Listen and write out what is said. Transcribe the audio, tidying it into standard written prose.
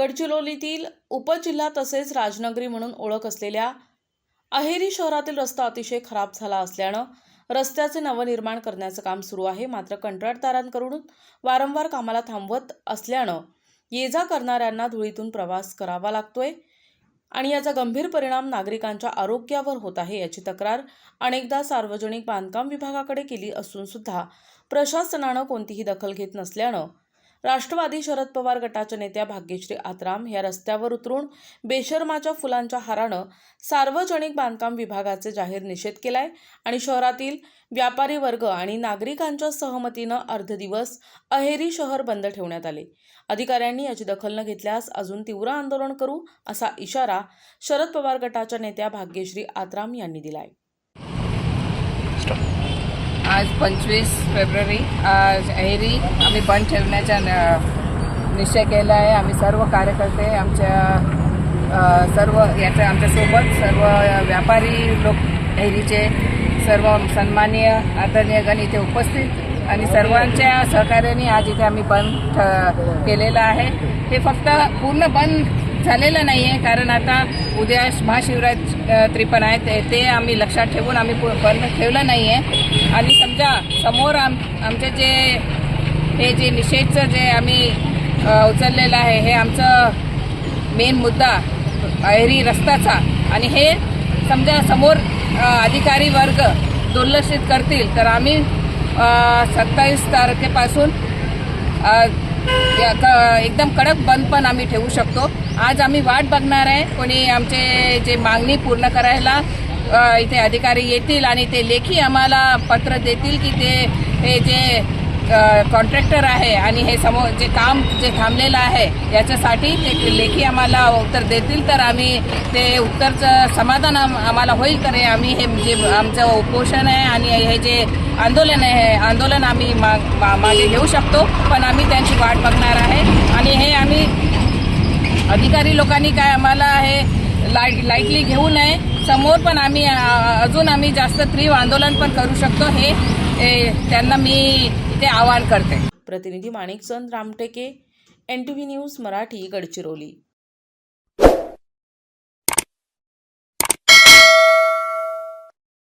गडचिरोलीतील उपजिल्हा तसेच राजनगरी म्हणून ओळख असलेल्या अहेरी शहरातील रस्ता अतिशय खराब झाला असल्यानं रस्त्याचे नवनिर्माण करण्याचं काम सुरू आहे. मात्र कंत्राटदारांकडून वारंवार कामाला थांबवत असल्यानं ये-जा करणाऱ्यांना धुळीतून प्रवास करावा लागतोय आणि याचा गंभीर परिणाम नागरिकांच्या आरोग्यावर होत आहे. याची तक्रार अनेकदा सार्वजनिक बांधकाम विभागाकडे केली असून सुद्धा प्रशासनानं कोणतीही दखल घेत नसल्यानं राष्ट्रवादी शरद पवार गटाच्या नेत्या भाग्यश्री आत्राम या रस्त्यावर उतरून बेशर्माच्या फुलांच्या हारानं सार्वजनिक बांधकाम विभागाचे जाहीर निषेध केलाय आणि शहरातील व्यापारी वर्ग आणि नागरिकांच्या सहमतीनं अर्ध दिवस अहेरी शहर बंद ठेवण्यात आले. अधिकाऱ्यांनी याची दखल न घेतल्यास अजून तीव्र आंदोलन करू असा इशारा शरद पवार गटाच्या नेत्या भाग्यश्री आत्राम यांनी दिलाय. आज 25 फेब्रुवारी आज अहेरी आम्ही बंद ठेवण्याचा निश्चय केला आहे. आम्ही सर्व कार्यकर्ते सर्व आमच्यासोबत सर्व व्यापारी लोक अहेरीचे सर्व सन्माननीय आदरणीय गण इथे उपस्थित आणि सर्वांच्या सहकार्याने आज इथे आम्ही बंद केलेलं आहे. हे फक्त पूर्ण बंद झालेलं नाही आहे, कारण आता उद्या महाशिवरात्री पण आहे, ते आम्ही लक्षात ठेवून आम्ही बंद ठेवलं नाही आहे. आणि समजा समोर आमचे जे निषेधचं जे आम्ही उचललेलं आहे, हे आमचं मेन मुद्दा अहेरी रस्त्याचा. आणि हे समजा समोर अधिकारी वर्ग दुर्लक्षित करतील तर आम्ही 27 तारखेपासून एकदम कडक बंद पण आम्ही ठेवू शकतो. आज आम्ही वाट बघणार आहे, कोणी आमचे जे मागणी पूर्ण करायला इथे अधिकारी येतील आणि ते लेखी आम्हाला पत्र देतील की हे जे कॉन्ट्रॅक्टर आहे आणि हे समोर जे काम जे थांबलेलं आहे याच्यासाठी ते लेखी आम्हाला उत्तर देतील तर आम्ही ते उत्तरचं समाधान आम्हाला होईल तर आम्ही हे जे आमचं उपोषण आहे आणि हे जे आंदोलन आहे आंदोलन आम्ही मागे घेऊ शकतो. पण आम्ही त्यांची वाट बघणार आहे आणि हे आम्ही अधिकारी लोकांनी काय आम्हाला हे लाईटली घेऊ नये. समोर पण आम्ही जास्त तीव्र आंदोलन पण करू शकतो. हे त्यांना मी इथे आवाहन करते. प्रतिनिधी माणिकचंद रामटेके, NTV न्यूज मराठी, गडचिरोली.